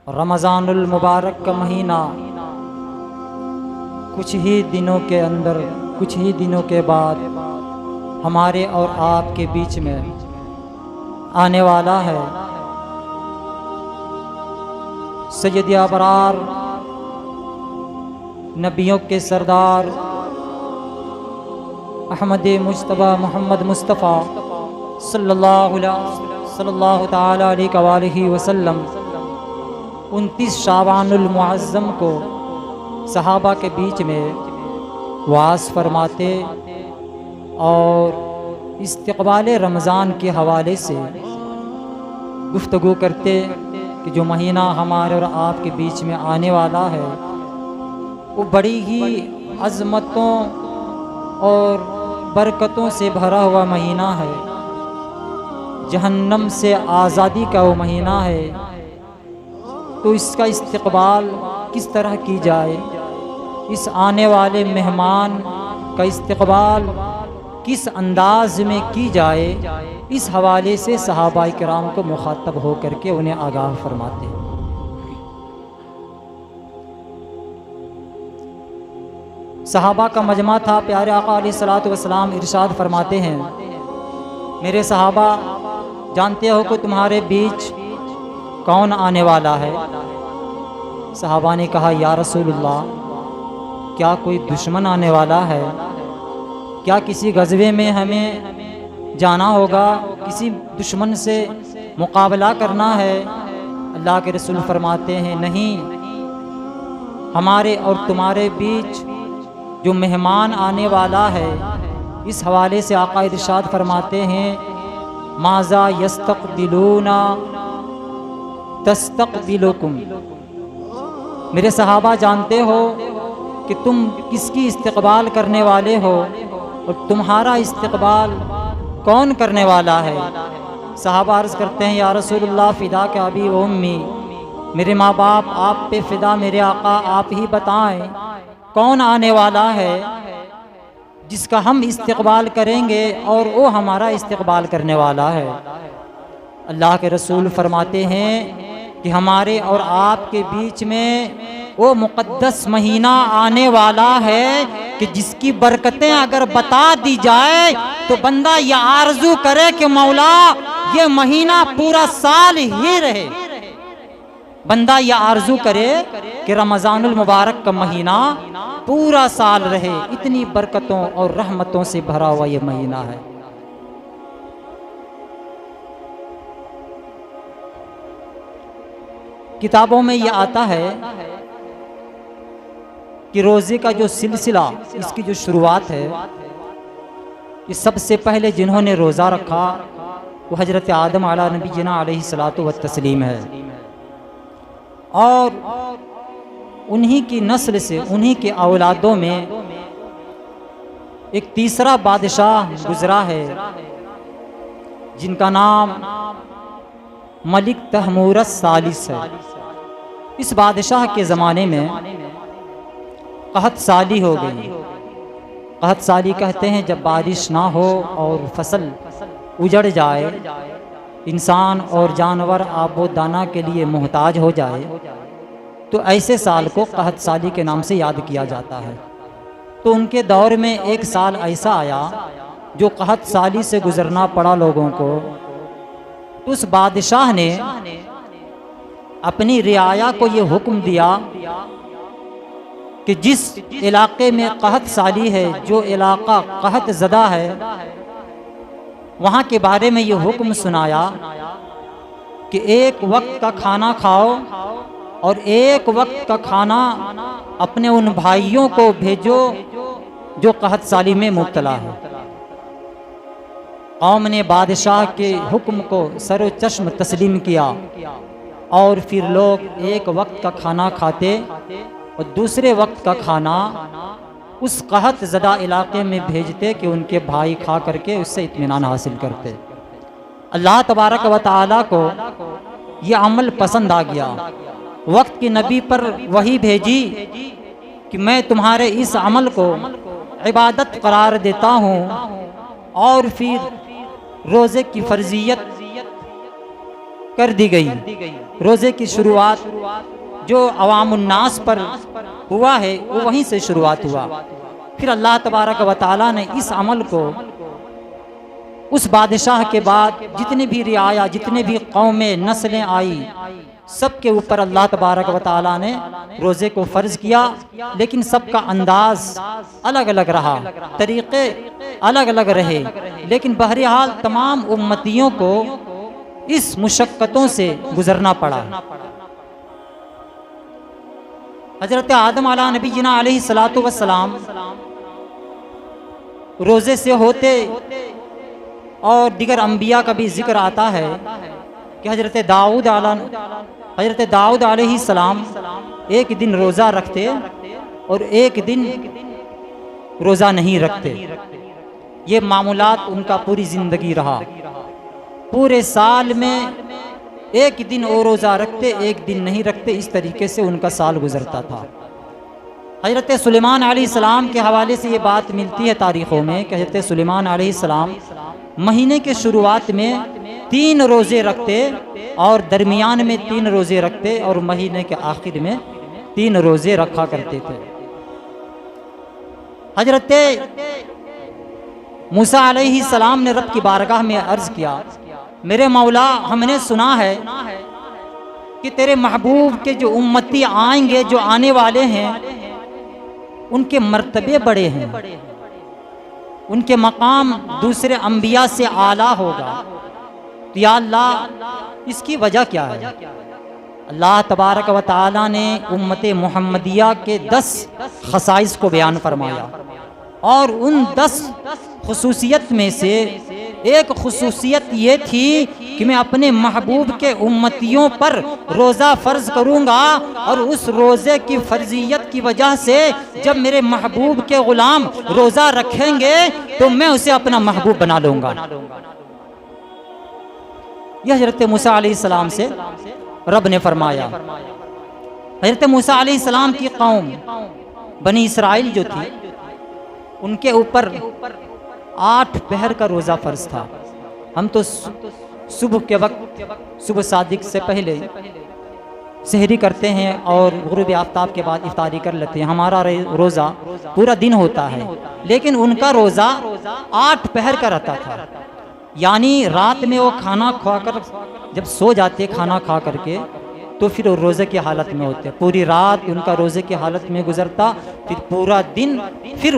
रमज़ानुल मुबारक का महीना कुछ ही दिनों के अंदर, कुछ ही दिनों के बाद हमारे और आपके बीच में आने वाला है। सैयद अबरार, नबियों के सरदार अहमद मुज्तबा मोहम्मद मुस्तफ़ा सल्लल्लाहु ताला अलैहि वसल्लम 29 शाबानुल मुअज़्ज़म को सहाबा के बीच में वास फरमाते और इस्तक़बाल रमज़ान के हवाले से गुफ्तगू करते कि जो महीना हमारे और आपके बीच में आने वाला है वो बड़ी ही अज़मतों और बरकतों से भरा हुआ महीना है। जहन्नम से आज़ादी का वो महीना है। तो इसका इस्तक़बाल किस तरह की जाए, इस आने वाले मेहमान का इस्तक़बाल किस अंदाज में की जाए, इस हवाले से सहाबाए किराम को मुखातब हो करके उन्हें आगाह फरमाते। सहाबा का मजमा था। प्यारे आका अलैहिस्सलातु वस्सलाम इरशाद फरमाते हैं, मेरे सहाबा जानते हो कि तुम्हारे बीच कौन आने वाला है। सहाबा ने कहा, या रसूलुल्लाह, क्या कोई दुश्मन आने वाला है? क्या किसी गज़वे में हमें जाना होगा, किसी दुश्मन से मुकाबला करना है? अल्लाह के रसूल फरमाते हैं, नहीं, हमारे और तुम्हारे बीच जो मेहमान आने वाला है, इस हवाले से आका इरशाद फरमाते हैं, माज़ा यस्तक़बिलूना तस्तक़बिलुकुम। मेरे सहाबा जानते हो कि तुम किसकी इस्तक़बाल करने वाले हो और तुम्हारा इस्तक़बाल कौन करने वाला है। सहाबा अर्ज़ करते हैं, या रसूलुल्लाह फ़िदा का अबी व उम्मी, मेरे माँ बाप आप पे फ़िदा, मेरे आका आप ही बताएं कौन आने वाला है जिसका हम इस्तक़बाल करेंगे और वो हमारा इस्तक़बाल करने वाला है। अल्लाह के रसूल फरमाते हैं कि हमारे और आपके बीच में वो मुक़द्दस महीना आने वाला है कि जिसकी बरकतें अगर बता दी जाए तो बंदा ये आरज़ू करे कि मौला ये महीना पूरा साल ही रहे। बंदा ये आरज़ू करे कि रमज़ानुल मुबारक का महीना पूरा साल रहे। इतनी बरकतों और रहमतों से भरा हुआ ये महीना है। किताबों में ये आता है कि रोज़े का जो सिलसिला, इसकी जो शुरुआत है, ये सबसे पहले जिन्होंने रोज़ा रखा वो हज़रत आदम अला नबीना अलैहिस्सलातु व तस्लीम है। और उन्हीं की नस्ल से, उन्हीं के औलादों में एक तीसरा बादशाह गुजरा है जिनका नाम मलिक तहमूरस सालिस है। इस बादशाह के ज़माने में कहत साली हो गई। कहत साली कहते हैं जब बारिश ना हो और फसल उजड़ जाए, इंसान और जानवर आबो दाना के लिए मोहताज हो जाए, तो ऐसे साल को कहत साली के नाम से याद किया जाता है। तो उनके दौर में एक साल ऐसा आया जो कहत साली से गुजरना पड़ा लोगों को। तो उस बादशाह ने अपनी रियाया को ये हुक्म दिया कि जिस इलाके में कहत साली है, जो इलाका कहत ज़दा है, वहाँ के बारे में ये हुक्म सुनाया कि एक वक्त का खाना खाओ और एक वक्त का खाना अपने उन भाइयों को भेजो जो कहत साली में मुब्तला है। कौम ने बादशाह के हुक्म को सरो चश्म तस्लीम किया और फिर लोग एक वक्त का खाना खाते और दूसरे वक्त का खाना उस कहत ज़दा इलाके में भेजते कि उनके भाई खा करके उससे इत्मीनान हासिल करते। अल्लाह तबारक व तआला को ये अमल पसंद आ गया। वक्त की नबी पर वही भेजी कि मैं तुम्हारे इस अमल को इबादत करार देता हूँ और फिर रोज़े की फर्जियत कर दी गई। रोज़े की शुरुआत जो अवामुन्नास पर हुआ है वो वहीं से शुरुआत हुआ। फिर अल्लाह तबारक व तआला ने इस अमल को उस बादशाह के बाद जितने भी रियाया, जितने भी कौमें, नस्लें आई, सब के ऊपर अल्लाह तबारक व तआला ने रोज़े को फ़र्ज़ किया। लेकिन सबका अंदाज अलग अलग रहा, तरीक़े अलग अलग रहे, लेकिन बहरहाल तमाम उम्मतियों को इस मुशक्क़तों से गुज़रना पड़ा। हज़रत आदम अला नबीना अलैहिस्सलातु वस्सलाम रोज़े से होते, और दिगर अंबिया का भी जिक्र आता है कि हज़रत दाऊद अलैहिस्सलाम एक दिन रोज़ा रखते और एक दिन रोज़ा नहीं रखते। ये मामूलात उनका पूरी ज़िंदगी रहा। पूरे साल में एक दिन वो रोज़ा रखते, एक दिन नहीं रखते, इस तरीके से उनका साल गुज़रता था। हज़रत सुलेमान अलैहिस्सलाम के हवाले से ये बात मिलती है तारीख़ों में कि हज़रत सुलेमान अलैहिस्सलाम महीने के शुरुआत में 3 रोज़े रखते और दरमियान में 3 रोज़े रखते और महीने के आखिर में 3 रोज़े रखा करते थे। हज़रत मूसा अलैहिस्सलाम ने रब की बारगाह में अर्ज़ किया, मेरे मौला, हमने सुना है कि तेरे महबूब के जो उम्मती आएंगे, जो आने वाले हैं, उनके मर्तबे बड़े हैं, उनके मकाम दूसरे अंबिया से आला होगा। तो या अल्लाह, इसकी वजह क्या है? अल्लाह तबारक व तआला ने उम्मत मुहम्मदिया के 10 खसाइस को बयान फरमाया, और उन 10 खुसूसियत में से एक खुसूसियत ये थी कि मैं अपने महबूब के उम्मतियों पर रोज़ा फ़र्ज़ करूँगा, और उस रोज़े की फ़र्जियत की वजह से जब मेरे महबूब के ग़ुलाम रोज़ा रखेंगे तो मैं उसे अपना महबूब बना लूँगा। यह हज़रत मूसा अलैहिस्सलाम से रब ने फरमाया। हज़रत मूसा अलैहिस्सलाम की कौम बनी इसराइल जो थी, उनके ऊपर 8 पहर का रोज़ा फ़र्ज़ था। हम तो सुबह के वक्त, सुबह सादिक से पहले सहरी करते हैं और गुरूब आफ्ताब के बाद इफ्तारी कर लेते हैं। हमारा रोज़ा पूरा दिन होता है, लेकिन उनका रोज़ा 8 पहर का रहता था। यानी रात में वो खाना खाकर जब सो जाते, खाना खा करके, तो फिर वो रोज़े की हालत में होते। पूरी रात उनका रोज़े की हालत में गुजरता, फिर पूरा दिन, फिर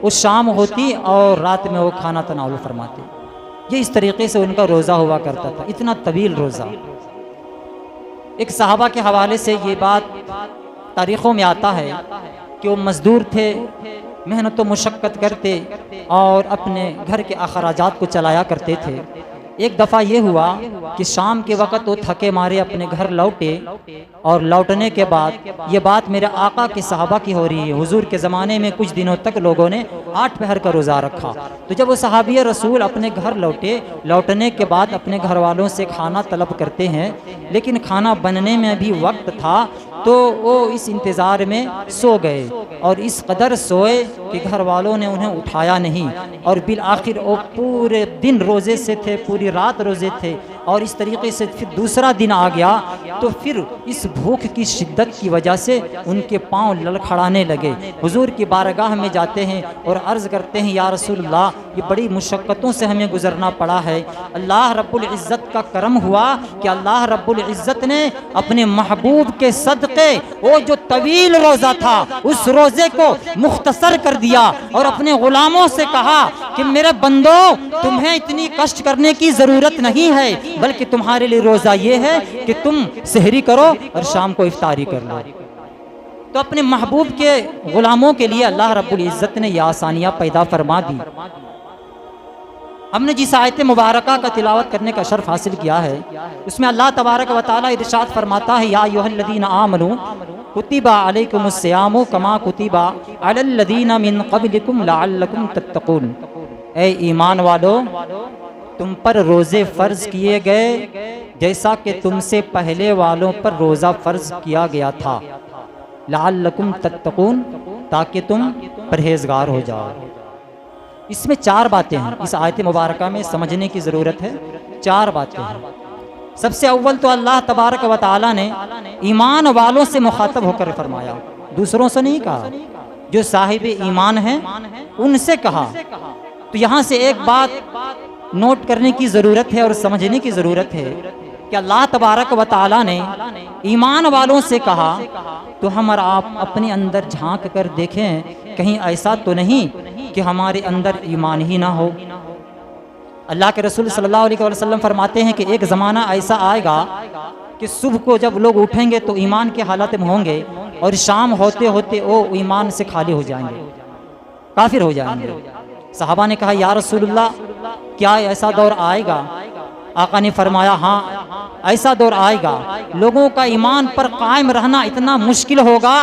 वो शाम होती और रात में वो खाना तनावुल फरमाते। ये इस तरीके से उनका रोज़ा हुआ करता था, इतना तवील रोज़ा। एक सहाबा के हवाले से ये बात तारीख़ों में आता है कि वो मज़दूर थे, मेहनत व मुशक्क़त करते और अपने घर के अखराजात को चलाया करते थे। एक दफ़ा ये हुआ कि शाम के वक़्त वो थके मारे अपने घर लौटे, और लौटने के बाद ये बात मेरे आका के सहाबा की हो रही है। हुजूर के ज़माने में कुछ दिनों तक लोगों ने 8 पहर का रोज़ा रखा। तो जब वो सहाबी रसूल अपने घर लौटे, लौटने के बाद अपने घर वालों से खाना तलब करते हैं, लेकिन खाना बनने में भी वक्त था, तो वो इस इंतज़ार में सो गए, और इस कदर सोए कि घर वालों ने उन्हें उठाया नहीं, और बिल आखिर वो पूरे दिन रोज़े से थे, पूरी रात रोज़े थे। और इस तरीके से फिर दूसरा दिन आ गया, तो फिर इस भूख की शिद्दत की वजह से उनके पाँव लड़खड़ाने लगे। हुजूर की बारगाह में जाते हैं और अर्ज़ करते हैं, या रसूलल्लाह, ये बड़ी मुशक्क़तों से हमें गुज़रना पड़ा है। अल्लाह रब्बुल इज़्ज़त का करम हुआ कि अल्लाह रब्बुल इज़्ज़त ने अपने महबूब के सदक़े वो जो तवील रोज़ा था, उस रोज़े को मुख्तसर कर दिया, और अपने ग़ुलामों से कहा कि मेरे बंदो, तुम्हें इतनी कष्ट करने की ज़रूरत नहीं है, बल्कि तुम्हारे लिए रोज़ा ये है कि तुम सहरी करो और शाम को इफ्तारी कर लो। तो अपने महबूब के ग़ुलामों के लिए अल्लाह रब्बुल इज़्ज़त ने यह आसानियाँ पैदा फरमा दी। हमने जिस आयत मुबारका का तिलावत करने का शर्फ हासिल किया है, उसमें अल्लाह तबारक व तआला इरशाद फरमाता है, या अय्युहल्लज़ीना आमनू कुतिबा अलैकुमुस्सियामु कमा कुतिबा अलल्लज़ीना मिन क़ब्लिकुम लअल्लकुम तत्तक़ून। ऐ ईमान वालो, तुम पर रोज़े फ़र्ज़ किए गए जैसा कि तुमसे पहले वालों पर रोज़ा फ़र्ज़ किया गया था। लअल्लकुम तत्तक़ून, ताकि तुम परहेज़गार हो जाओ। इसमें 4 बातें हैं, इस आयत मुबारका में समझने की ज़रूरत है। 4 बातें हैं। सबसे अव्वल तो अल्लाह तबारक व तआला ने ईमान वालों से मुखातब होकर फरमाया, दूसरों से नहीं कहा। जो साहिब ईमान हैं उनसे कहा। तो यहाँ से एक बात नोट करने की ज़रूरत है और समझने की ज़रूरत है कि अल्लाह तबारक व तआला ने ईमान वालों से कहा, तो हम और आप अपने अंदर झांक कर देखें, कहीं ऐसा तो नहीं कि हमारे अंदर ईमान ही ना हो। अल्लाह के रसूल सल्लल्लाहु अलैहि वसल्लम फरमाते हैं कि एक ज़माना ऐसा आएगा कि सुबह को जब लोग उठेंगे तो ईमान के हालत में होंगे और शाम होते होते वो ईमान से खाली हो जाएंगे, काफिर हो जाएंगे। सहाबा ने कहा, या रसूलुल्लाह, क्या ऐसा दौर आएगा? आका ने फरमाया, हाँ ऐसा दौर आएगा, लोगों का ईमान पर कायम रहना इतना मुश्किल होगा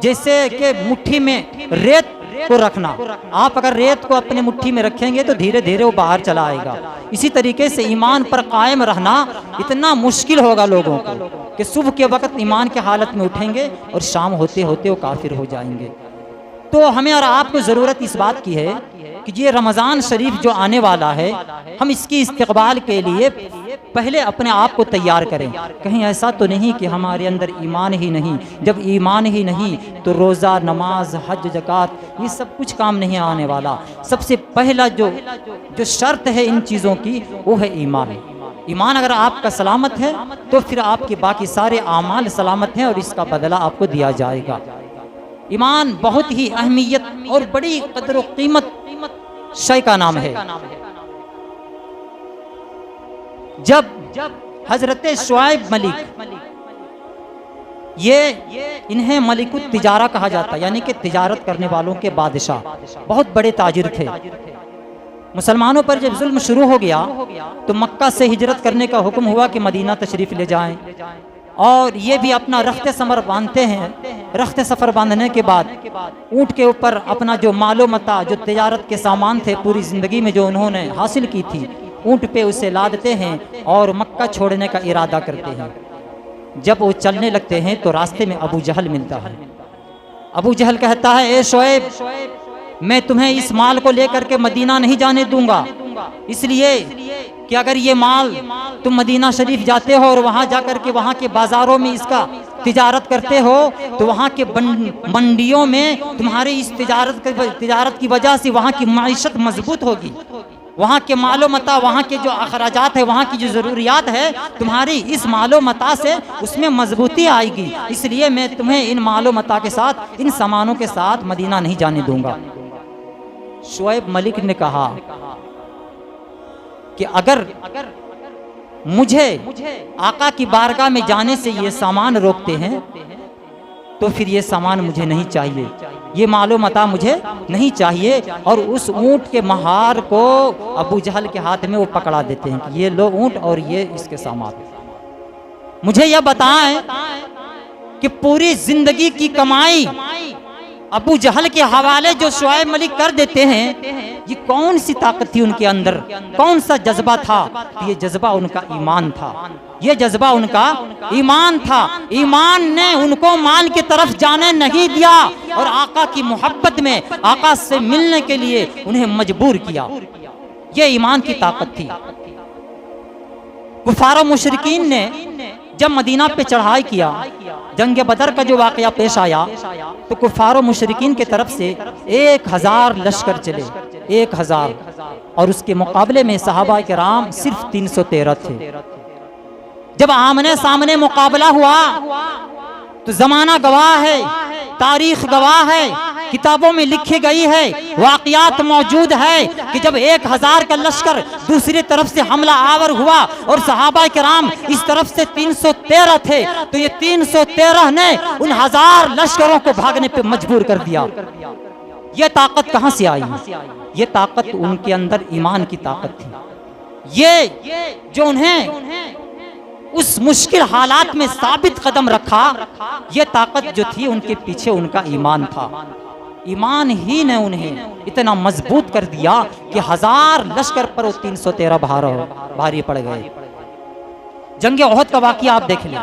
जैसे कि मुट्ठी में रेत को रखना। आप अगर रेत को अपने मुट्ठी में रखेंगे तो धीरे धीरे वो बाहर चला आएगा। इसी तरीके से ईमान पर कायम रहना इतना मुश्किल होगा लोगों को कि सुबह के वक्त ईमान के हालत में उठेंगे और शाम होते होते वो काफिर हो जाएंगे। तो हमें और आपको ज़रूरत इस बात की है कि ये रमज़ान शरीफ जो आने वाला है, हम इसकी इस्तक़बाल के लिए पहले अपने आप को तैयार करें। कहीं ऐसा तो नहीं कि हमारे अंदर ईमान ही नहीं। जब ईमान ही नहीं तो रोज़ा, नमाज, हज, ज़कात ये सब कुछ काम नहीं आने वाला। सबसे पहला जो शर्त है इन चीज़ों की वो है ईमान। ईमान अगर आपका सलामत है तो फिर आपके बाकी सारे आमाल सलामत हैं और इसका बदला आपको दिया जाएगा। ईमान बहुत ही अहमियत और बड़ी कदर व कीमत शय का नाम है। जब हजरत शुआइब मलिक, ये इन्हें मलिकुत तिजारा कहा जाता है, यानी कि तिजारत करने वालों के बादशाह, बहुत बड़े ताजिर थे। मुसलमानों पर जब जुल्म शुरू हो गया तो मक्का से हिजरत करने का हुक्म हुआ कि मदीना तशरीफ ले जाएं, और ये भी अपना रख्त समर बांधते हैं। रख्त सफ़र बांधने के बाद ऊँट के ऊपर अपना जो मालो मता, जो तिजारत के सामान थे पूरी ज़िंदगी में जो उन्होंने हासिल की थी, ऊँट पे उसे लादते हैं और मक्का छोड़ने का इरादा करते हैं। जब वो चलने लगते हैं तो रास्ते में अबू जहल मिलता है। अबू जहल कहता है, ए शुएब, मैं तुम्हें इस माल को लेकर के मदीना नहीं जाने दूंगा, इसलिए कि अगर ये माल तुम मदीना शरीफ जाते हो और वहाँ जाकर के वहाँ के बाज़ारों में इसका तिजारत करते हो तो वहाँ के मंडियों में तुम्हारी इस तिजारत की वजह से वहाँ की माइशत मजबूत होगी। वहाँ के मालो मता, वहाँ के जो अखराजात है, वहाँ की जो ज़रूरियात है, तुम्हारी इस मालो मता से उसमें मजबूती आएगी। इसलिए मैं तुम्हें इन मालो मता के साथ, इन सामानों के साथ मदीना नहीं जाने दूंगा। शुएब मलिक ने कहा कि अगर मुझे आका की बारगाह में जाने से ये सामान रोकते हैं तो फिर ये सामान मुझे नहीं चाहिए, ये मालो मता मुझे नहीं चाहिए। और उस ऊँट के महार को अबू जहल के हाथ में वो पकड़ा देते हैं कि ये लो ऊँट और ये इसके सामान। मुझे यह बताएं कि पूरी जिंदगी की कमाई अबू जहल के हवाले जो शुएब मलिक कर देते हैं, ये कौन सी ताकत थी उनके अंदर, कौन सा जज्बा था? ये जज्बा उनका ईमान था, ये जज्बा उनका ईमान था। ईमान ने उनको माल की तरफ जाने नहीं दिया और आका की मोहब्बत में, आका से मिलने के लिए उन्हें मजबूर किया। ये ईमान की ताकत थी। कुफार मुशरिकीन ने जब मदीना पे चढ़ाई किया, जंग बदर का जो वाकया पेश आया, तो कुफार मुशरिकीन के तरफ से 1000 लश्कर चले, 1000, और उसके मुकाबले में सहाबा किराम सिर्फ 313 थे। जब आमने सामने मुकाबला हुआ तो जमाना गवाह है, तारीख गवाह है, किताबों में लिखी गई है, वाक़यात मौजूद है कि जब 1000 का लश्कर दूसरी तरफ से हमला आवर हुआ और सहाबा किराम इस तरफ से 313 थे, तो ये 313 ने उन 1000 लश्करों को भागने पे मजबूर कर दिया। ये ताकत कहां से आई? ये ताकत उनके अंदर ईमान की ताकत थी। ये जो उन्हें उस मुश्किल हालात में साबित कदम रखा, ये ताकत जो थी उनके पीछे उनका ईमान था। ईमान ही ने उन्हें इतना मजबूत कर दिया कि 1000 लश्कर पर वो 313 भारी पड़ गए। जंग ओहद का वाक़या आप देख लें।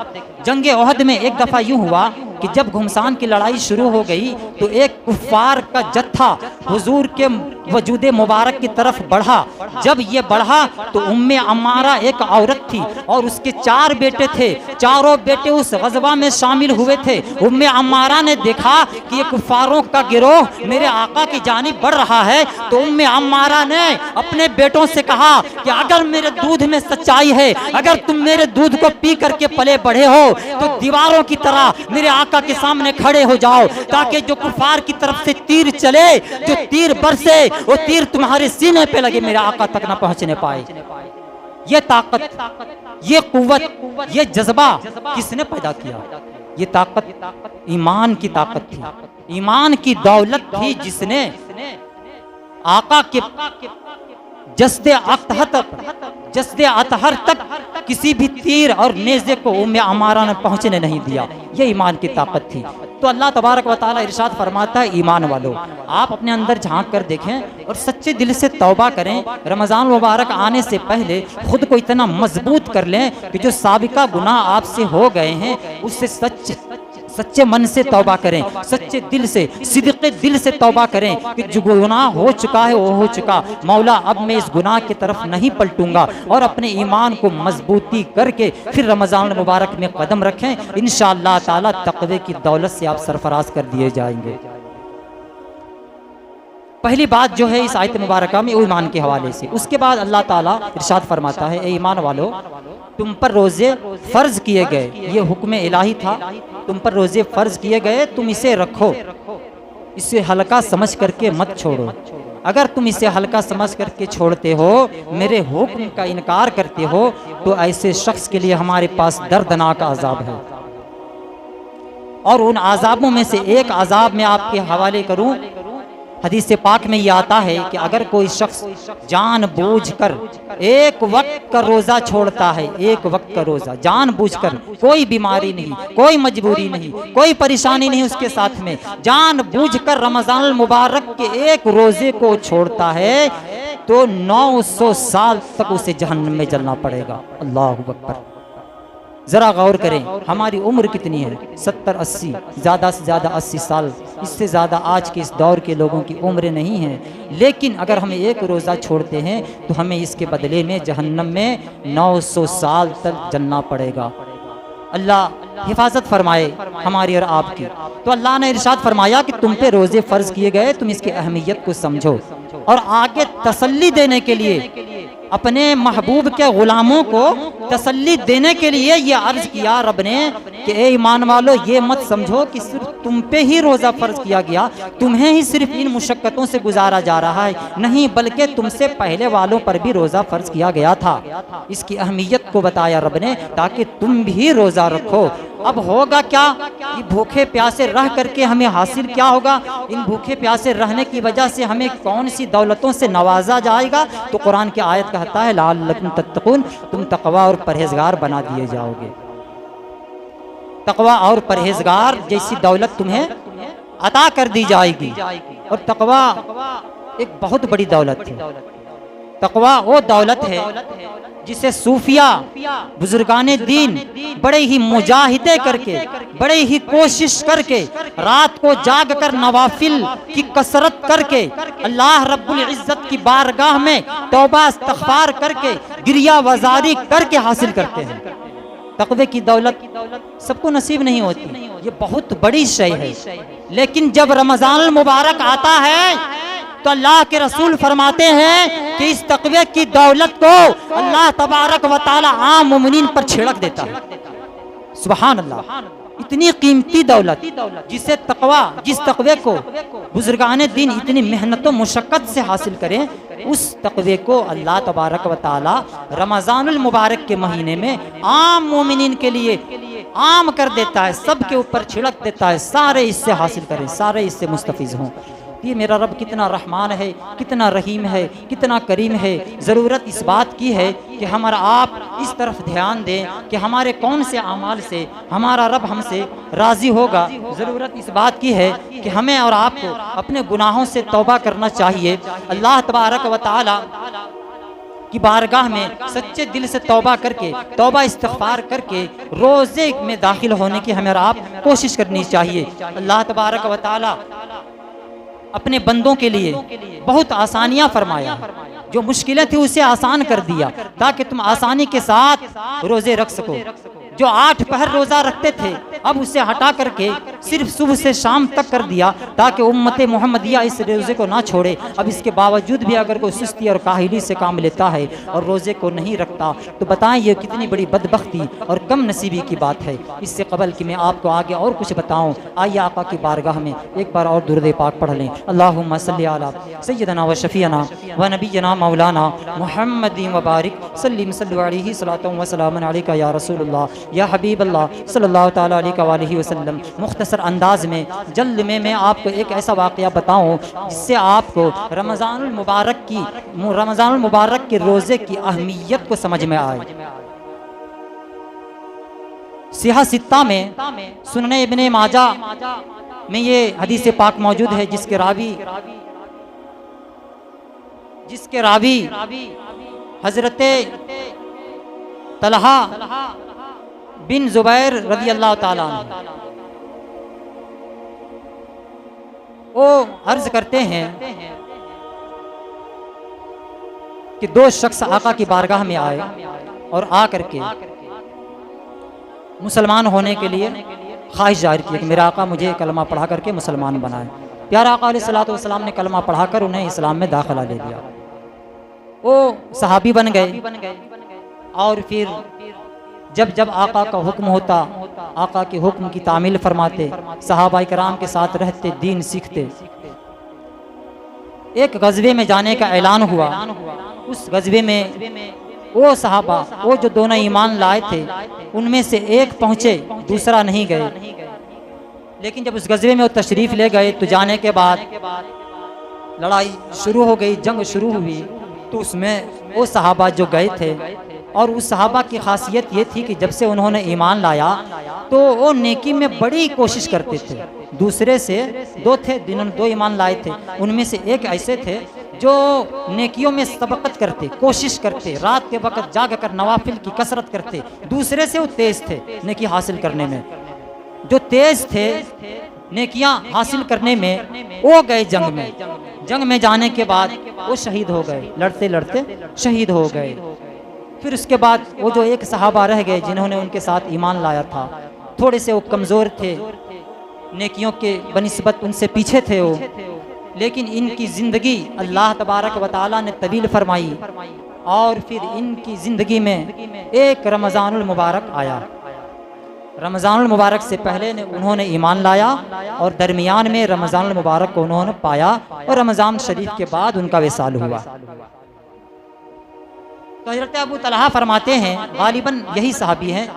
जंग ओहद में एक दफ़ा यूं हुआ कि जब घुमसान की लड़ाई शुरू हो गई तो एक कुफ्फार का जत्था हुजूर के वजूद मुबारक की तरफ बढ़ा। जब ये बढ़ा तो उम्मे अम्मारा एक औरत थी और उसके 4 बेटे थे। चारों बेटे उस गज़वा में शामिल हुए थे। उम्मे अम्मारा ने देखा कि ये कुफारों का गिरोह मेरे आका की जानिब बढ़ रहा है, तो उम्मे अम्मारा ने अपने बेटों से कहा कि अगर मेरे दूध में सच्चाई है, अगर तुम मेरे दूध को पी करके पले बढ़े हो, तो दीवारों की तरह मेरे आका के सामने खड़े हो जाओ, ताकि जो कुफार की तरफ से तीर चले, जो तीर बरसे, वो तीर तुम्हारे सीने पे लगे, मेरे आका तक ना पहुंचने पाए। ये ताकत, ये कुव्वत, ये जज्बा किसने पैदा किया? ये ताकत ईमान की ताकत थी, ईमान की दौलत थी, जिसने आका के जस्दे अतहर तक किसी भी तीर और नेज़े को उम्मे अमारा ने पहुंचने नहीं दिया। ये ईमान की ताकत थी। तो अल्लाह तबारक व तआला इरशाद फरमाता है, ईमान वालों, आप अपने अंदर झांक कर देखें और सच्चे दिल से तौबा करें। रमज़ान मुबारक आने से पहले खुद को इतना मजबूत कर लें कि जो साबिका गुनाह आपसे हो गए हैं उससे सच्चे मन से तौबा करें, सच्चे दिल से, सिद्क़े दिल से तौबा करें कि जो गुनाह हो चुका है वो हो चुका, मौला अब मैं इस गुनाह की तरफ नहीं पलटूंगा, और अपने ईमान को मजबूती करके फिर रमज़ान मुबारक में कदम रखें। इंशाअल्लाह ताला तक़वे की दौलत से आप सरफराज कर दिए जाएंगे। पहली बात जो है इस आयत मुबारक में ईमान के हवाले से। उसके बाद अल्लाह ताला इरशाद फरमाता है, ए ईमान वालों, तुम पर रोज़े फ़र्ज किए गए, ये हुक्म इलाही था, तुम पर रोज़े फ़र्ज किए गए, तुम इसे रखो, इसे हल्का समझ करके मत छोड़ो। अगर तुम इसे हल्का समझ करके छोड़ते हो, मेरे हुक्म का इनकार करते हो, तो ऐसे शख्स के लिए हमारे पास दर्दनाक अज़ाब है। और उन अज़ाबों में से एक अज़ाब मैं आपके हवाले करूं, हदीस पाक में ये आता है कि अगर कोई शख्स जानबूझकर एक वक्त का रोज़ा छोड़ता है, एक वक्त का रोज़ा जानबूझकर, कोई बीमारी नहीं, कोई मजबूरी नहीं, कोई परेशानी नहीं उसके साथ में, जानबूझकर रमज़ान मुबारक के एक रोज़े को छोड़ता है, तो 900 साल तक उसे जहन्नम में जलना पड़ेगा। अल्लाहु अकबर। ज़रा गौर करें, हमारी उम्र कितनी है? 70-80, ज़्यादा से ज़्यादा 80 साल, इससे ज़्यादा आज के इस दौर के लोगों की उम्र नहीं है। लेकिन अगर हम एक रोज़ा छोड़ते हैं तो हमें इसके बदले में जहन्नम में 900 साल तक जलना पड़ेगा। अल्लाह हिफाजत फरमाए हमारी और आपकी। तो अल्लाह ने इरशाद फरमाया कि तुम पे रोज़े फ़र्ज किए गए, तुम इसकी अहमियत को समझो, और आगे तसल्ली देने के लिए, अपने महबूब के गुलामों को तसल्ली देने के लिए ये अर्ज किया रब ने कि ए ईमान वालों, ये मत समझो कि सिर्फ तुम पे ही रोज़ा फ़र्ज किया गया, तुम्हें ही सिर्फ इन मुशक्क़तों से गुजारा जा रहा है, नहीं, बल्कि तुमसे पहले वालों पर भी रोज़ा फ़र्ज किया गया था। इसकी अहमियत को बताया रब ने, ताकि तुम भी रोज़ा रखो। अब होगा क्या? ये भूखे प्यासे रह करके हमें हासिल क्या होगा? इन भूखे प्यासे रहने की वजह से हमें कौन सी दौलतों से नवाजा जाएगा? तो कुरान की आयत कहता है, लअल्लकुम तत्तकून, तुम तकवा और परहेजगार बना दिए जाओगे। तकवा और परहेजगार जैसी दौलत तुम्हें अता कर दी जाएगी। और तकवा एक बहुत बड़ी दौलत है। तकवा वो दौलत है जिसे सूफिया, बुजुर्गाने दीन बड़े ही मुजाहिदे करके, बड़े ही कोशिश करके, रात को जाग कर नवाफिल की कसरत करके, अल्लाह रब्बुल इज्जत की बारगाह में तौबा इस्तग़फ़ार करके, गिरिया वज़ारी करके हासिल करते हैं। तक़वे की दौलत सबको नसीब नहीं होती, ये बहुत बड़ी शय है। लेकिन जब रमज़ान मुबारक आता है तो अल्लाह के रसूल फरमाते हैं कि इस तक़वे की दौलत को अल्लाह तबारक व तआला आम मोमिनीन पर छिड़क देता है। सुभान अल्लाह, इतनी कीमती दौलत जिस तक़वे को बुजुर्गाने दिन इतनी मेहनत व मुशक्क़त से हासिल करें, उस तक़वे को अल्लाह तबारक व तआला रमज़ानुल मुबारक के महीने में आम मोमिनीन के लिए आम कर देता है, सबके ऊपर छिड़क देता है, सारे इससे हासिल करें, सारे इससे मुस्तफ़ीज़ हों। ये मेरा रब कितना रहमान है, कितना रहीम है, कितना करीम है। ज़रूरत इस बात की है कि हमारा आप इस तरफ ध्यान दें कि हमारे कौन से अमाल से हमारा रब हमसे राज़ी होगा। ज़रूरत इस बात की है कि हमें और आपको अपने गुनाहों से तौबा करना चाहिए। अल्लाह तबारक व तआला की बारगाह में सच्चे दिल से तौबा करके, तौबा इस्तग़फ़ार करके रोज़े में दाखिल होने की हमें और आप कोशिश करनी चाहिए। अल्लाह तबारक व तआला अपने बंदों के लिए बहुत आसानियां फरमाया, जो मुश्किलें थी उसे आसान कर दिया ताकि तुम आसानी के साथ रोजे रख सको। जो 8 पहर रोजा रखते थे अब उसे हटा करके सिर्फ सुबह से शाम तक कर दिया ताकि उम्मत मोहम्मदिया इस रोजे को ना छोड़े। अब इसके बावजूद भी अगर कोई सुस्ती और काहिली से काम लेता है और रोजे को नहीं रखता तो बताएं ये कितनी बड़ी बदबख्ती और कम नसीबी की बात है। इससे कबल कि मैं आपको आगे और कुछ बताऊं, आइए आका की बारगाह में एक बार और दुरूद पाक पढ़ लें। अल्लाहुम्मा सल्ली अला सय्यदना व शफीना व नबीना मौलाना मुहम्मदिन व बारिक सल्लिम सल्लु अलैहि सलातु व सलामुन अलैका या रसूलुल्लाह या हबीब अल्लाह सल्लल्लाहु ताला अलैहि वसल्लम। मुख्तसर अंदाज में जल्द में मैं आपको एक ऐसा वाक़या बताऊं जिससे आपको रमज़ानुल मुबारक के रोज़े की अहमियत को समझ में आए। सिहा सित्ता में सुनने इब्ने माजा में ये हदीस पाक मौजूद है जिसके रावी हजरत तलहा बिन जुबैर रज़ी अल्लाह ताला वो अर्ज करते हैं कि 2 शख्स आका की बारगाह में आए और आ करके मुसलमान होने के लिए ख्वाहिश जाहिर की कि मेरा आका मुझे कलमा पढ़ा करके मुसलमान बनाए। प्यारा आका अलैहिस्सलातु वस्सलाम ने कलमा पढ़ाकर उन्हें इस्लाम में दाखिला ले लिया। वो सहाबी बन गए और फिर जब आका का हुक्म होता आका के हुक्म की तामील फरमाते, सहाबाए कराम के साथ रहते, दीन सीखते। एक गज़वे में जाने का ऐलान हुआ। उस गज़वे में वो सहाबा वो जो दोनों ईमान लाए थे उनमें से एक पहुँचे, दूसरा नहीं गए। लेकिन जब उस गज़वे में वो तशरीफ़ ले गए तो जाने के बाद लड़ाई शुरू हो गई, जंग शुरू हुई। तो उसमें वो सहाबा जो गए थे और उस सहाबा की खासियत ये थी कि जब से उन्होंने ईमान लाया तो वो नेकी में बड़ी कोशिश करते थे। दूसरे से 2 थे जिन्होंने 2 ईमान लाए थे, उनमें से एक ऐसे थे जो नेकियों में सबकत करते, कोशिश करते, रात के वक्त जाग कर नवाफिल की कसरत करते। दूसरे से वो तेज थे नेकी हासिल करने में। जो तेज थे नेकियां हासिल करने में वो गए जंग में जाने के बाद वो शहीद हो गए, लड़ते लड़ते शहीद हो गए। फिर उसके बाद वो जो एक सहाबा रह गए जिन्होंने उनके साथ ईमान लाया था, थोड़े से वो कमज़ोर थे, नेकियों के बनिस्बत उनसे पीछे थे वो। लेकिन इनकी ज़िंदगी अल्लाह तबारक व तआला ने तवील फरमाई और फिर इनकी ज़िंदगी में एक रमज़ानुल मुबारक आया। रमज़ानुल मुबारक से पहले उन्होंने ईमान लाया और दरमियान में रमज़ानुल मुबारक को उन्होंने पाया और रमज़ान शरीफ के बाद उनका विसाल हुआ। तो हज़रत अबू तलहा फरमाते हैं, गालिबन यही सहाबी हैं,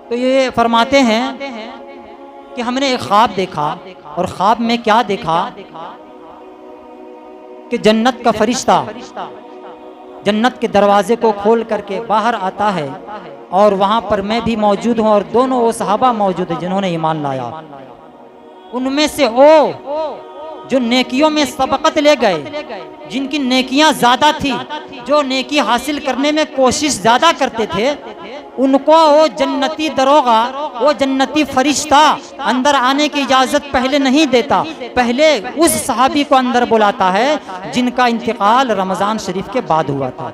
तो ये फरमाते हैं कि हमने एक ख्वाब देखा और ख्वाब में क्या देखा कि जन्नत का फरिश्ता जन्नत के दरवाजे को खोल करके बाहर आता है और वहाँ पर मैं भी मौजूद हूँ और दोनों वो सहाबा मौजूद हैं जिन्होंने ईमान लाया। उनमें से वो जो नेकियों में सबकत ले गए, जिनकी नेकियां ज्यादा थी, जो नेकी हासिल करने में कोशिश ज्यादा करते थे, उनको वो जन्नती दरोगा, वो जन्नती फरिश्ता अंदर आने की इजाजत पहले नहीं देता। पहले उस सहाबी को अंदर बुलाता है जिनका इंतकाल रमजान शरीफ के बाद हुआ था।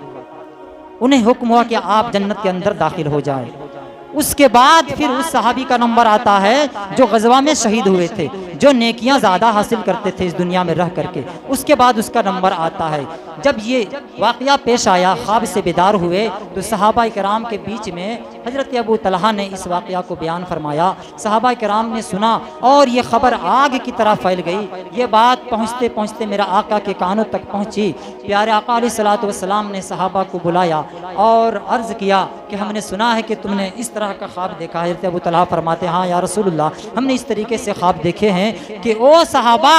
उन्हें हुक्म हुआ कि आप जन्नत के अंदर दाखिल हो जाएं। उसके बाद फिर उस सहाबी का नंबर आता है जो गजवा में शहीद हुए थे, जो नेकियां ज़्यादा हासिल करते थे इस दुनिया में रह करके। उसके बाद उसका नंबर आता है। जब ये वाक़या पेश आया, ख्वाब से बेदार हुए, तो सहाबा किराम के बीच में हज़रत अबू तलहा ने इस वाक़या को बयान फरमाया। सहाबा किराम ने सुना और ये ख़बर आग की तरह फैल गई। ये बात पहुँचते पहुँचते मेरा आका के कानों तक पहुँची। प्यारे आका अलैहिस्सलातु वस्सलाम ने सहाबा को बुलाया और अर्ज़ किया कि हमने सुना है कि तुमने इस तरह का ख्वाब देखा है। हज़रत अबू तलहा फरमाते, हाँ या रसूलुल्लाह, हमने इस तरीके से ख्वाब देखे हैं कि वो सहाबा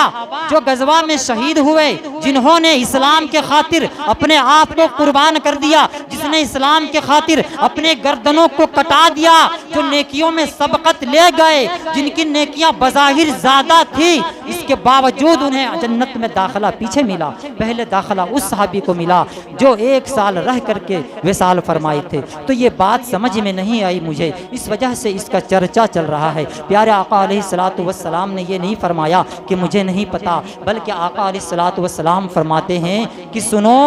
जो गजवा में शहीद हुए, जिन्होंने इस्लाम के खातिर अपने आप को कुर्बान कर दिया, जिसने इस्लाम के खातिर अपने गर्दनों को कटा दिया, जो नेकियों में सबकत ले गए, जिनकी नेकियां बज़ाहिर ज्यादा थी, इसके बावजूद उन्हें जन्नत में दाखिला पीछे मिला। पहले दाखिला उस सहाबी को मिला जो 1 साल रह करके विसाल फरमाए थे। तो ये बात समझ में नहीं आई मुझे, इस वजह से इसका चर्चा चल रहा है। प्यारे आका अलैहिस्सलातु वस्सलाम ने ये नहीं फरमाया कि मुझे नहीं पता, बल्कि आका अलैहिस्सलातु वस्सलाम फरमाते हैं कि सुनो,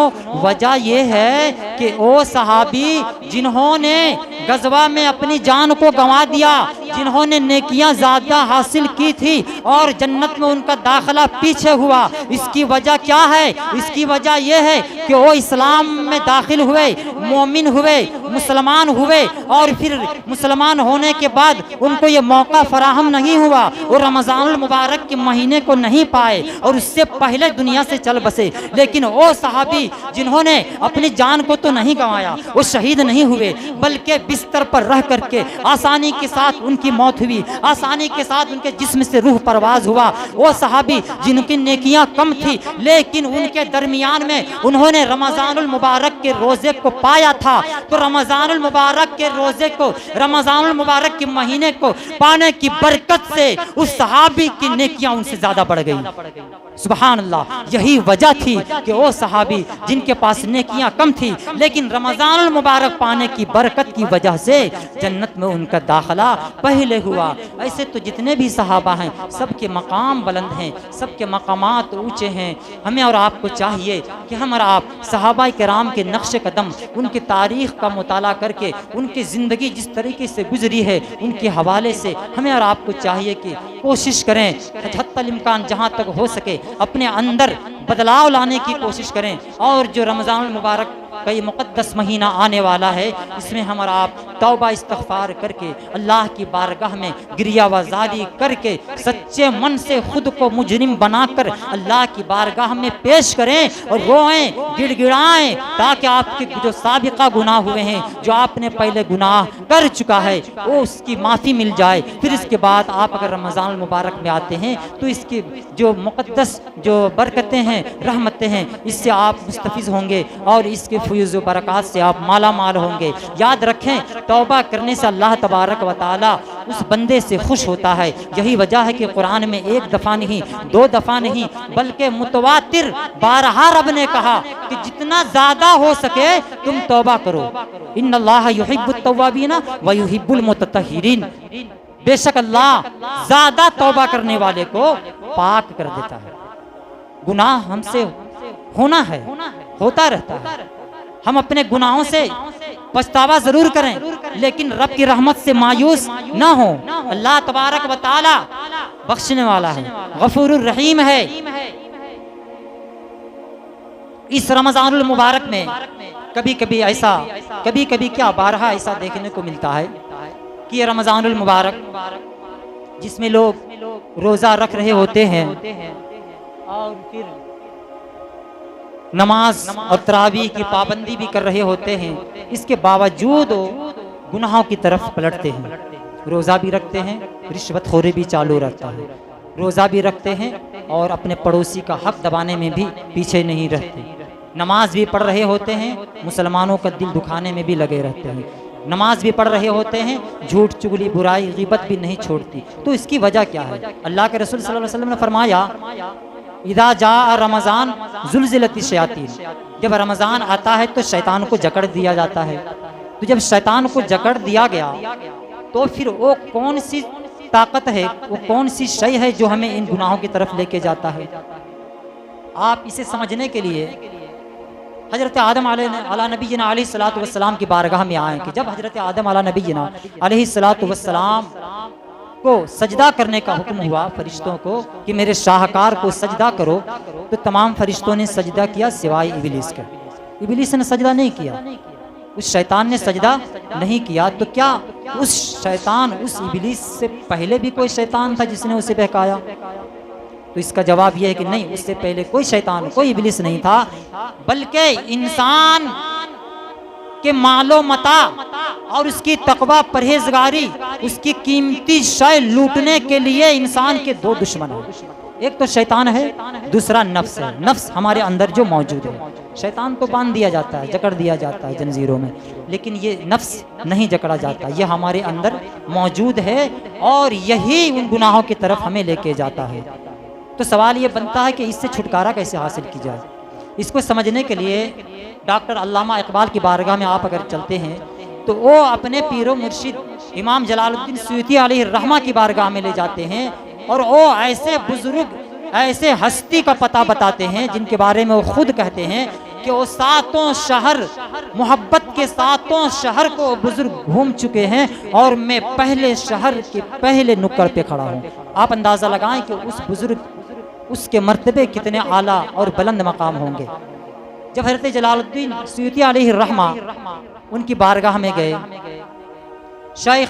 वजह यह है कि ओ सहाबी जिन्होंने गज़वा में अपनी जान को गंवा दिया, जिन्होंने नेकियां ज़्यादा हासिल की थी और जन्नत में उनका दाखिला पीछे हुआ, इसकी वजह क्या है? इसकी वजह यह है कि वो इस्लाम में दाखिल हुए, मोमिन हुए, मुसलमान हुए और फिर मुसलमान होने के बाद उनको ये मौका फराहम नहीं हुआ, वो रमज़ानुल मुबारक के महीने को नहीं पाए और उससे पहले दुनिया से चल बसे। लेकिन वो सहाबी जिन्होंने अपनी जान को तो नहीं गंवाया, वो शहीद नहीं हुए, बल्कि बिस्तर पर रह करके आसानी के साथ उनकी मौत हुई, आसानी के साथ उनके जिस्म से रूह परवाज हुआ। वो सहाबी जिनकी नेकियां कम थी, लेकिन उनके दरमियान में उन्होंने रमज़ानुल मुबारक के रोज़े को पाया था, तो रमज़ानुल मुबारक के रोज़े को, रमज़ानुल मुबारक के महीने को पाने की बरकत से उस सहाबी की नेकियां उनसे ज़्यादा बढ़ गई। सुभान अल्लाह, यही वजह थी कि वो सहाबी जिनके पास नेकियां कम थी, लेकिन रमज़ानुल मुबारक पाने की बरकत की वजह से जन्नत में उनका दाखिला पहले हुआ। ऐसे तो जितने भी सहाबा हैं सबके मकाम बुलंद हैं, सबके मकामात ऊंचे हैं। हमें और आपको चाहिए कि हम और आप सहाबा किराम के नक्श कदम, उनकी तारीख़ का मुताला करके उनकी ज़िंदगी जिस तरीके से गुजरी है उनके हवाले से हमें और आपको चाहिए कि कोशिश करें, हत्तल इम्कान जहाँ तक हो सके अपने अंदर बदलाव लाने की कोशिश करें। और जो रमज़ानुल मुबारक का ये मुक़द्दस महीना आने वाला है, इसमें हम और आप तौबा इस्तग़फ़ार करके अल्लाह की बारगाह में गिरिया वज़ारी करके सच्चे मन से खुद को मुजरिम बनाकर अल्लाह की बारगाह में पेश करें और रोएं, गिड़गिड़ाएं, ताकि आपके जो साबिक़ा गुनाह हुए हैं, जो आपने पहले गुनाह कर चुका है, वो उसकी माफ़ी मिल जाए। फिर इसके बाद आप अगर रमज़ानुल मुबारक में आते हैं तो इसकी जो मुक़द्दस जो बरकतें हैं, रहमतें हैं, इससे आप मुस्तफ़िज़ होंगे और इसके फयूज़ व बरक़ात से आप माला माल होंगे। याद रखें, तौबा करने से अल्लाह तबारक व तआला उस बंदे से खुश होता है। यही वजह है कि कुरान में एक दफ़ा नहीं, दो दफ़ा नहीं, बल्कि मुतवातिर 12 रब ने कहा कि जितना ज़्यादा हो सके तुम तौबा करो। इन्नल्लाह युहिब्बुत तव्वाबीन व युहिब्बुल मुतत्तहिरीन। बेशक अल्लाह ज़्यादा तौबा करने वाले को पाक कर देता है। गुनाह हमसे होना है, होता रहता है। हम अपने गुनाहों से पछतावा जरूर करें, लेकिन रब की रहमत से मायूस ना हो। अल्लाह तबारक व तआला बख्शने वाला है, गफूरुर रहीम है। इस रमज़ानुल मुबारक में कभी कभी ऐसा, कभी कभी क्या बारहा ऐसा देखने को मिलता है कि ये रमज़ानुल मुबारक जिसमें लोग रोज़ा रख रहे होते हैं और फिर नमाज और तरावी की पाबंदी भी कर रहे होते हैं, इसके बावजूद गुनाहों की तरफ पलटते हैं। रोज़ा भी रखते हैं, रिश्वतखोरी भी चालू रहता है। रोज़ा भी रखते हैं और अपने पड़ोसी का हक दबाने में भी पीछे नहीं रहते। नमाज भी पढ़ रहे होते हैं, मुसलमानों का दिल दुखाने में भी लगे रहते हैं। नमाज भी पढ़ रहे होते हैं, झूठ चुगली बुराई ग़ीबत भी नहीं छोड़ती। तो इसकी वजह क्या है? अल्लाह के रसूल सल्लल्लाहु अलैहि वसल्लम ने फरमाया, इदा जा रमज़ान ज़ुलज़िलति शयातीन, जब रमज़ान आता है तो शैतान को जकड़ दिया जाता है। तो जब शैतान को जकड़ दिया गया तो फिर वो कौन सी ताकत है, वो कौन सी शय है जो हमें इन गुनाहों की तरफ लेके जाता है? आप इसे समझने के लिए हज़रत आदम अला नबीना अलैहिस्सलातु वस्सलाम की बारगाह में आए कि जब हज़रत आदम अला नबीना अलैहिस्सलातु वस्सलाम को सजदा करने का हुक्म हुआ फरिश्तों को कि मेरे शाहकार को सजदा करो, तो तमाम फरिश्तों ने सजदा किया सिवाय इबलीस का। इबलीस ने सजदा नहीं किया, उस शैतान ने सजदा नहीं किया। तो क्या उस शैतान, उस इबलीस से पहले भी कोई शैतान था जिसने उसे बहकाया? तो इसका जवाब यह है कि नहीं, उससे पहले कोई शैतान, कोई इबलीस नहीं था, बल्कि इंसान के मालो मता और उसकी तकवा परहेजगारी, उसकी कीमती शय लूटने के लिए इंसान के दो दुश्मन हैं। एक तो शैतान है, दूसरा नफ्स है। नफ्स हमारे अंदर जो मौजूद है, शैतान तो बांध दिया जाता है, जकड़ दिया जाता है जंजीरों में, लेकिन ये नफ्स नहीं जकड़ा जाता, ये हमारे अंदर मौजूद है और यही उन गुनाहों की तरफ हमें लेके जाता है। तो सवाल ये बनता है कि इससे छुटकारा कैसे हासिल की जाए? इसको समझने के लिए डॉक्टर अल्लामा इकबाल की बारगाह में आप अगर चलते हैं तो वो अपने पीरो मुर्शिद इमाम जलालुद्दीन सुयूती अलैहि रहमा की बारगाह में ले जाते हैं और वो ऐसे बुजुर्ग, ऐसे हस्ती का पता बताते हैं जिनके बारे में वो खुद कहते हैं कि वो सातों शहर, मोहब्बत के सातों शहर को बुजुर्ग घूम चुके हैं और मैं पहले शहर के पहले नुक्कड़ पे खड़ा हूँ। आप अंदाज़ा लगाएं कि उस बुजुर्ग, उसके मर्तबे कितने आला और बुलंद मकाम होंगे। जब हज़रत जलालुद्दीन सुयूती अलैहि रहमा उनकी बारगाह में गए, शेख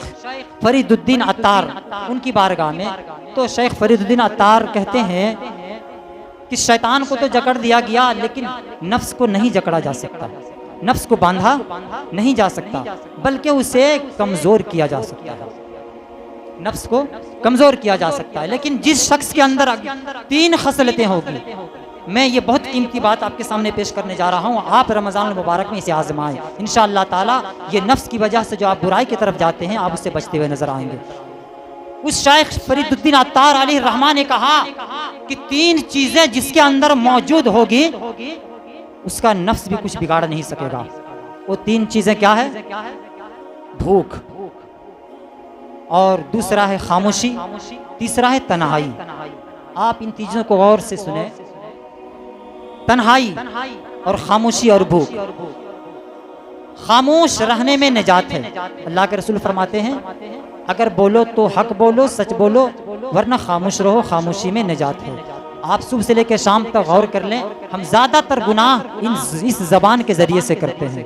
फरीदुद्दीन अत्तार उनकी बारगाह में, तो शेख फरीदुद्दीन अत्तार कहते हैं कि शैतान को तो जकड़ दिया गया लेकिन नफ्स को नहीं जकड़ा जा सकता, नफ्स को बांधा नहीं जा सकता, बल्कि उसे कमज़ोर किया जा सकता है, नफ्स को कमज़ोर किया जा सकता है। लेकिन जिस शख्स के अंदर 3 खसलतें होगी, मैं ये बहुत कीमती बात आपके सामने पेश करने जा रहा हूँ, आप रमज़ान मुबारक में इसे आज़माएं। इंशाअल्लाह ताला ये नफ्स की वजह से जो आप बुराई की तरफ जाते हैं, आप उससे बचते हुए नजर आएंगे। उस शेख फरीदुद्दीन अत्तार अलैहि रहमान ने कहा कि 3 चीजें जिसके अंदर मौजूद होगी उसका नफ्स भी कुछ बिगाड़ नहीं सकेगा। वो 3 चीजें क्या है? भूख, और दूसरा है खामोशी, तीसरा है तन्हाई। आप इन चीजों को गौर से सुने, तन्हाई और खामोशी और भूख। खामोश रहने में निजात है। अल्लाह के रसूल फरमाते हैं, अगर बोलो तो हक बोलो, सच बोलो, वरना खामोश रहो, खामोशी में निजात है। आप सुबह से लेकर शाम तक गौर कर लें, हम ज़्यादातर गुनाह इस ज़बान के ज़रिए से करते हैं।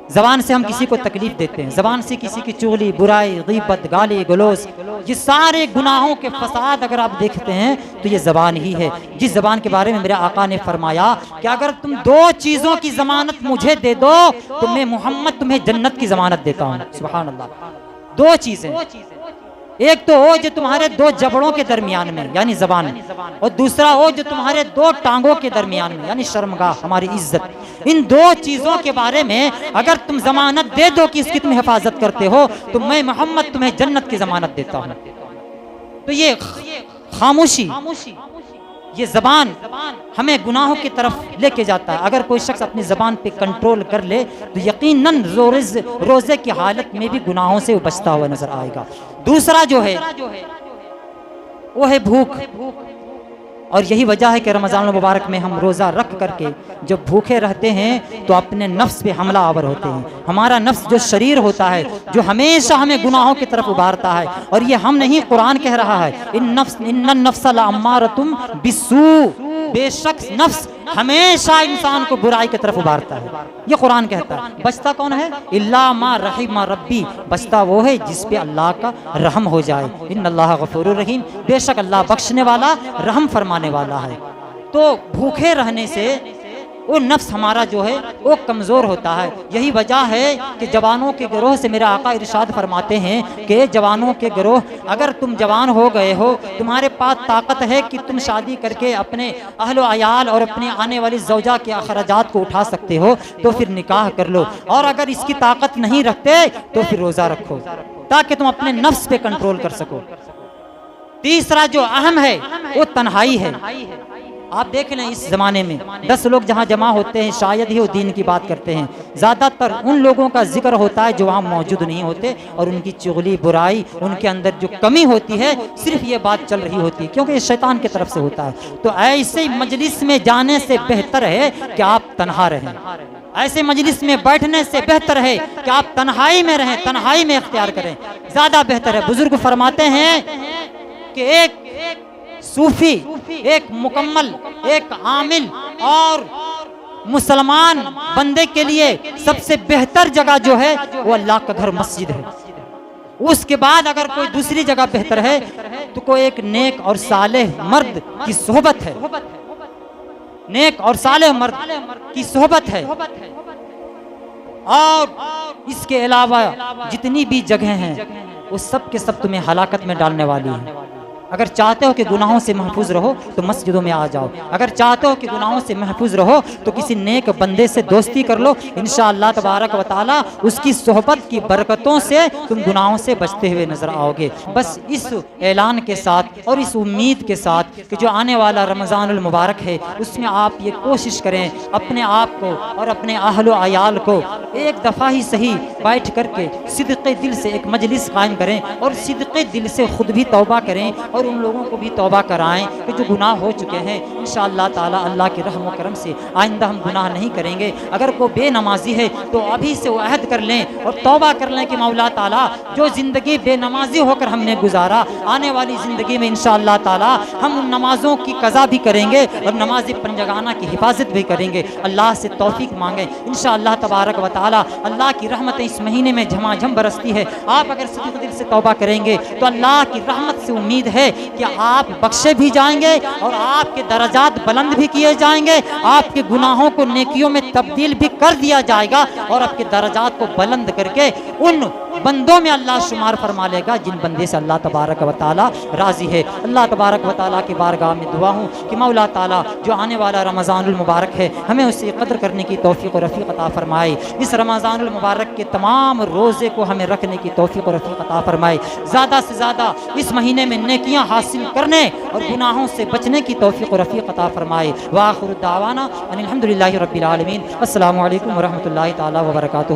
ज़बान से हम किसी को तकलीफ देते हैं, ज़बान से किसी की चुगली, बुराई, गीबत, गाली गलोज, ये सारे गुनाहों के फसाद अगर आप देखते हैं तो ये ज़बान ही है, जिस ज़बान के बारे में मेरे आका ने फरमाया कि अगर तुम 2 चीज़ों की ज़मानत मुझे दे दो तो मैं मोहम्मद तुम्हें जन्नत की ज़मानत देता हूँ। सुभान अल्लाह। 2 चीज़ें, एक तो वो जो तुम्हारे 2 जबड़ों के दरमियान में यानी ज़बान, और दूसरा वो जो तुम्हारे 2 टांगों के दरमियान में यानी शर्मगाह, हमारी इज्जत। इन 2 चीज़ों के बारे में अगर तुम ज़मानत दे दो कि इसकी तुम हिफाजत करते हो तो मैं मोहम्मद तुम्हें जन्नत की ज़मानत देता हूँ। तो ये खामोशी, ये ज़बान हमें गुनाहों की तरफ लेके जाता है। अगर कोई शख्स अपनी ज़बान पे कंट्रोल कर ले तो यकीनन रोज़े की हालत में भी गुनाहों से बचता हुआ नजर आएगा। दूसरा जो है वो है भूख, और यही वजह है कि रमज़ान मुबारक में हम रोज़ा रख करके जब भूखे रहते हैं तो अपने नफ्स पे हमला आवर होते हैं। हमारा नफ्स जो शरीर होता है, जो हमेशा हमें गुनाहों की तरफ उबारता है, और ये हम नहीं, कुरान कह रहा है, इन्नन नफ्स लअम्मारतुम बिस्सू, बेशक नफ्स हमेशा इंसान को बुराई की तरफ उबारता है, ये कुरान कहता है। बचता कौन है? इल्ला मा रहीम रब्बी, बचता वो है जिस पे अल्लाह का रहम हो जाए। इन्नल्लाह गफूरुर रहीम, बेशक अल्लाह बख्शने वाला, रहम फरमाने वाला है। तो भूखे रहने से वो नफ्स हमारा जो है वो कमज़ोर होता है। यही वजह है कि जवानों के गिरोह से मेरा आका इरशाद फरमाते हैं कि जवानों के गिरोह, अगर तुम जवान हो गए हो, तुम्हारे पास ताकत है कि तुम शादी करके अपने अहलो अयाल और अपनी आने वाली ज़ौजा के अखराजात को उठा सकते हो तो फिर निकाह कर लो, और अगर इसकी ताकत नहीं रखते तो फिर रोज़ा रखो ताकि तुम अपने नफ्स पे कंट्रोल कर सको। तीसरा जो अहम है वो तन्हाई है। आप देख लें इस ज़माने में 10 लोग जहाँ जमा होते हैं शायद ही वो दीन की बात करते हैं, ज़्यादातर उन लोगों का जिक्र होता है जो वहाँ मौजूद नहीं होते, और उनकी चुगली, बुराई, उनके अंदर जो कमी होती है सिर्फ ये बात चल रही होती है, क्योंकि ये शैतान की तरफ से होता है। तो ऐसे मजलिस में जाने से बेहतर है कि आप तन्हा रहें, ऐसे मजलिस में बैठने से बेहतर है कि आप तन्हाई में रहें, तन्हाई में इख्तियार करें, ज़्यादा बेहतर है। बुजुर्ग फरमाते हैं कि एक सूफी, एक मुकम्मल, एक आमिल और मुसलमान बंदे के लिए सबसे बेहतर जगह जो है वो अल्लाह का घर मस्जिद है। उसके बाद अगर कोई दूसरी जगह बेहतर है तो कोई एक नेक और सालेह मर्द की सोहबत है, नेक और सालेह मर्द की सोहबत है। और इसके अलावा जितनी भी जगह हैं वो सब के सब तुम्हें हलाकत में डालने वाली है। अगर चाहते हो कि गुनाहों से महफूज रहो तो मस्जिदों में आ जाओ, अगर चाहते हो कि गुनाहों से महफूज रहो तो किसी नेक बंदे से दोस्ती कर लो, इंशाअल्लाह तबारक व तआला उसकी सोहबत की बरकतों से तुम गुनाहों से बचते हुए नजर आओगे। बस इस ऐलान के साथ और इस उम्मीद के साथ कि जो आने वाला रमज़ानुल मुबारक है उसमें आप ये कोशिश करें अपने आप को और अपने अहलो अयाल को एक दफ़ा ही सही बैठ करके सिद्क़े दिल से एक मजलिस कायम करें और सिद्क़े दिल से खुद भी तौबा करें और उन लोगों को भी तौबा कराएं कि जो गुनाह हो चुके हैं। इंशाअल्लाह ताला अल्लाह के रहम व करम से आइंदा हम गुनाह नहीं करेंगे। अगर कोई बेनमाजी है तो अभी से वो अहद कर लें और तौबा कर लें कि मौला ताला जो ज़िंदगी बेनमाजी होकर हमने गुजारा, आने वाली ज़िंदगी में इंशाअल्लाह ताला हम उन नमाज़ों की कज़ा भी करेंगे और नमाज पंजगाना की हिफाजत भी करेंगे। अल्लाह से तौफीक मांगें इंशाअल्लाह तबारक व ताला। अल्लाह की रहमतें इस महीने में झमाझम बरसती है। आप अगर सच्चे दिल से तौबा करेंगे तो अल्लाह की रहमत से उम्मीद है कि आप बख्शे भी जाएंगे और आपके दर्जात बुलंद भी किए जाएंगे, आपके गुनाहों को नेकियों में तब्दील भी कर दिया जाएगा और आपके दर्जात को बुलंद करके उन बंदों में अल्लाह शुमार फरमा लेगा जिन बंदे से अल्लाह तबारक व ताला राज़ी है। अल्लाह तबारक व ताला की बारगाह में दुआ हूँ कि मौला ताला जो आने वाला रमज़ानुल मुबारक है हमें उससे कदर करने की तौफीक और रफ़ीक अता फरमाए। इस रमज़ानुल मुबारक के तमाम रोज़े को हमें रखने की तौफीक और रफ़ीक अता फरमाए। ज़्यादा से ज़्यादा इस महीने में नेकियां हासिल करने और गुनाहों से बचने की तौफीक और रफ़ीक अता फरमाए। व आखिर दावाना अनिल हम्दुलिल्लाहि रब्बिल आलमीन। अस्सलामु अलैकुम व रहमतुल्लाहि ताला व बरकातुहू।